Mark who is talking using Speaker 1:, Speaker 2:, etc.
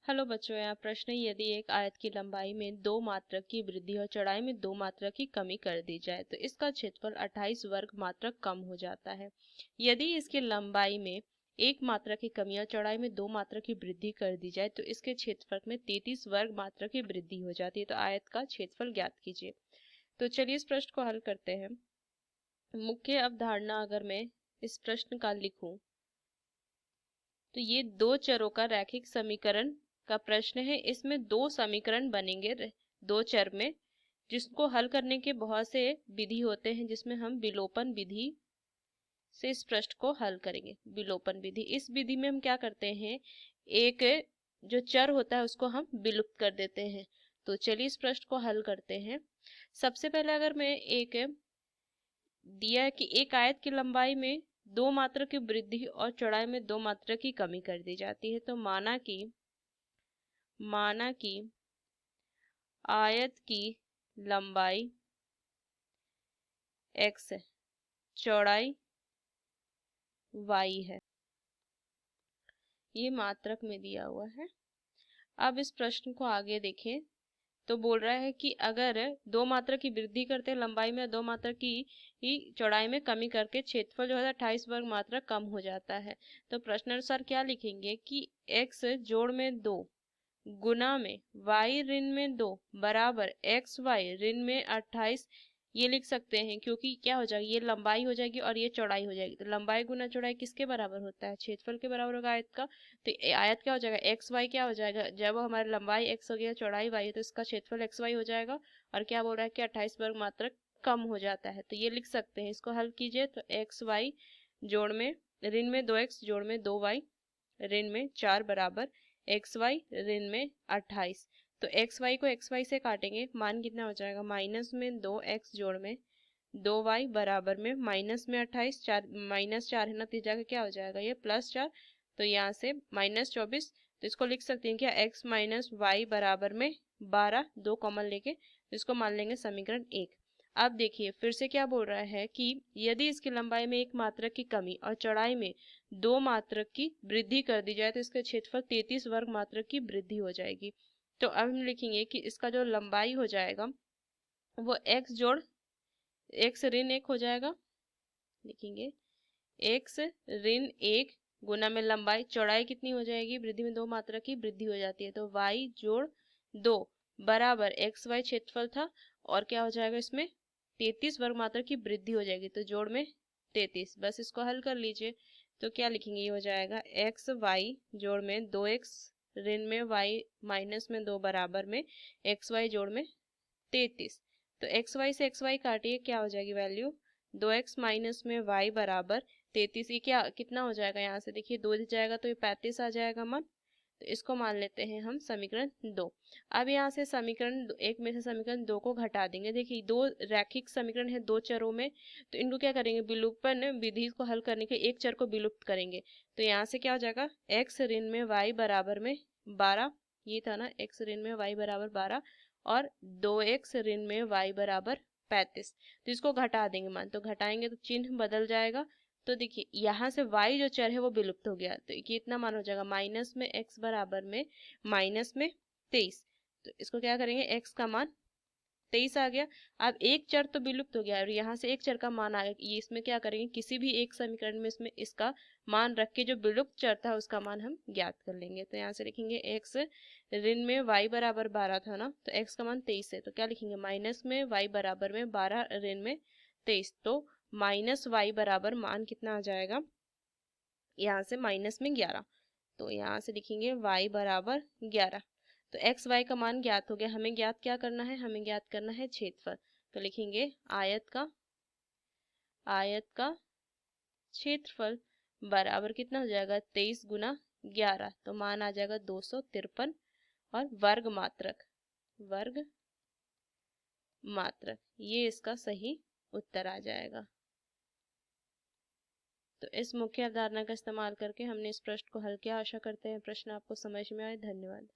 Speaker 1: Hello बच्चों, यहाँ प्रश्न है, यदि एक आयत की लंबाई में 2 मात्रक की वृद्धि और चौड़ाई में 2 मात्रक की कमी कर दी जाए तो इसका क्षेत्रफल 28 वर्ग मात्रक कम हो जाता है। यदि इसकी लंबाई में 1 मात्रक की कमी और चौड़ाई में 2 मात्रक की वृद्धि कर दी जाए तो इसके क्षेत्रफल में 33 वर्ग मात्रक की वृद्धि हो जाती है। तो आयत का क्षेत्रफल ज्ञात कीजिए। तो चलिए इस प्रश्न को हल करते हैं। मुख्य अवधारणा अगर मैं इस प्रश्न का लिखूं तो ये दो चरों का रैखिक समीकरण का प्रश्न है। इसमें दो समीकरण बनेंगे दो चर में, जिसको हल करने के बहुत से विधि होते हैं, जिसमें हम विलोपन विधि से इस प्रश्न को हल करेंगे। विलोपन विधि, इस विधि में हम क्या करते हैं, एक जो चर होता है उसको हम विलुप्त कर देते हैं। तो चलिए इस प्रश्न को हल करते हैं। सबसे पहले अगर मैं एक दिया है कि एक आयत की लंबाई में 2 मात्रक की वृद्धि और चौड़ाई में 2 मात्रक की कमी कर दी जाती है। तो माना कि आयत की लंबाई x है, चौड़ाई y है, ये मात्रक में दिया हुआ है। अब इस प्रश्न को आगे देखें तो बोल रहा है कि अगर 2 मात्रक की वृद्धि करते हैं लंबाई में, 2 मात्रक की चौड़ाई में कमी करके क्षेत्रफल जो है 28 वर्ग मात्रक कम हो जाता है। तो प्रश्नानुसार क्या लिखेंगे कि x जोड़ में 2 गुना में y ऋण में 2 बराबर xy ऋण में 28, ये लिख सकते हैं। क्योंकि क्या हो जाएगा, ये लंबाई हो जाएगी और ये चौड़ाई हो जाएगी। तो लंबाई गुना चौड़ाई किसके बराबर होता है, क्षेत्रफल के बराबर होगा आयत का। तो आयत क्या हो जाएगा, एक्स वाई क्या हो जाएगा, जब हमारी लंबाई x हो गया चौड़ाई y है तो इसका क्षेत्रफल एक्स वाई हो जाएगा। और क्या बोल रहा है कि 28 वर्ग मात्रक कम हो जाता है। तो ये लिख सकते हैं, इसको हल कीजिए तो एक्स वाई जोड़ में ऋण में 2x जोड़ में 2y ऋण में 4 बराबर एक्स वाई ऋण में 28। तो एक्स वाई को एक्स वाई से काटेंगे, मान कितना हो जाएगा, माइनस में 2x जोड़ में 2y बराबर में माइनस में 28, 4 माइनस 4 है ना, तो जगह क्या हो जाएगा, ये +4। तो यहाँ से -24। तो इसको लिख सकते हैं क्या, x माइनस वाई बराबर में 12, 2 कॉमन लेके तो इसको मान लेंगे समीकरण 1। अब देखिए फिर से क्या बोल रहा है कि यदि इसकी लंबाई में 1 मात्रक की कमी और चौड़ाई में 2 मात्रक की वृद्धि कर दी जाए तो इसका क्षेत्रफल 33 वर्ग मात्रक की वृद्धि हो जाएगी। तो अब हम लिखेंगे कि इसका जो लंबाई हो जाएगा वो x जोड़ x ऋण 1 हो जाएगा। लिखेंगे x ऋण 1 गुना में लंबाई, चौड़ाई कितनी हो जाएगी, वृद्धि में 2 मात्रक की वृद्धि हो जाती है तो y जोड़ 2 बराबर एक्स वाई क्षेत्रफल था और क्या हो जाएगा, इसमें 33 वर्ग मात्रक की वृद्धि हो जाएगी। तो जोड़ में 33, बस इसको हल कर लीजिए। तो क्या लिखेंगे, ये हो जाएगा एक्स वाई जोड़ में 2x ऋण में y माइनस में 2 बराबर में एक्स वाई जोड़ में 33। तो एक्स वाई से एक्स वाई काटिए, क्या हो जाएगी वैल्यू, 2x माइनस में y बराबर 33। ये क्या कितना हो जाएगा, यहाँ से देखिए 2 जाएगा तो ये 35 आ जाएगा मान। तो इसको मान लेते हैं हम समीकरण 2। अब यहाँ से समीकरण 1 में से समीकरण 2 को घटा देंगे। देखिए 2 रैखिक समीकरण है 2 चरों में, तो इनको क्या करेंगे, विलोपन विधि को हल करने के एक चर को विलुप्त करेंगे। तो यहाँ से क्या हो जाएगा, x ऋण में y बराबर में 12, ये था ना x ऋण में y बराबर 12 और 2x ऋण में y बराबर 35। तो इसको घटा देंगे मान, तो घटाएंगे तो चिन्ह बदल जाएगा। तो देखिए यहाँ से y जो चर है वो विलुप्त हो गया, तो कितना मान हो जाएगा, माइनस में x बराबर में माइनस में 23। तो इसको क्या करेंगे, x का मान 23 आ गया। अब एक चर तो विलुप्त हो गया और यहाँ से एक चर का मान आ गया, ये इसमें क्या करेंगे, किसी भी एक समीकरण में इसमें इसका मान रख के जो विलुप्त चर था उसका मान हम ज्ञात कर लेंगे। तो यहाँ से लिखेंगे x ऋण में y बराबर 12 था ना, तो x का मान 23 है, तो क्या लिखेंगे, माइनस में y बराबर में 12 ऋण में 23। तो माइनस y बराबर मान कितना आ जाएगा, यहाँ से माइनस में 11। तो यहाँ से लिखेंगे y बराबर 11। तो x y का मान ज्ञात हो गया। हमें ज्ञात क्या करना है, हमें ज्ञात करना है क्षेत्रफल। तो लिखेंगे आयत का क्षेत्रफल बराबर कितना हो जाएगा, 23 गुना 11, तो मान आ जाएगा 253 और वर्ग मात्रक ये इसका सही उत्तर आ जाएगा। तो इस मुख्य अवधारणा का इस्तेमाल करके हमने इस प्रश्न को हल किया। आशा करते हैं प्रश्न आपको समझ में आए। धन्यवाद।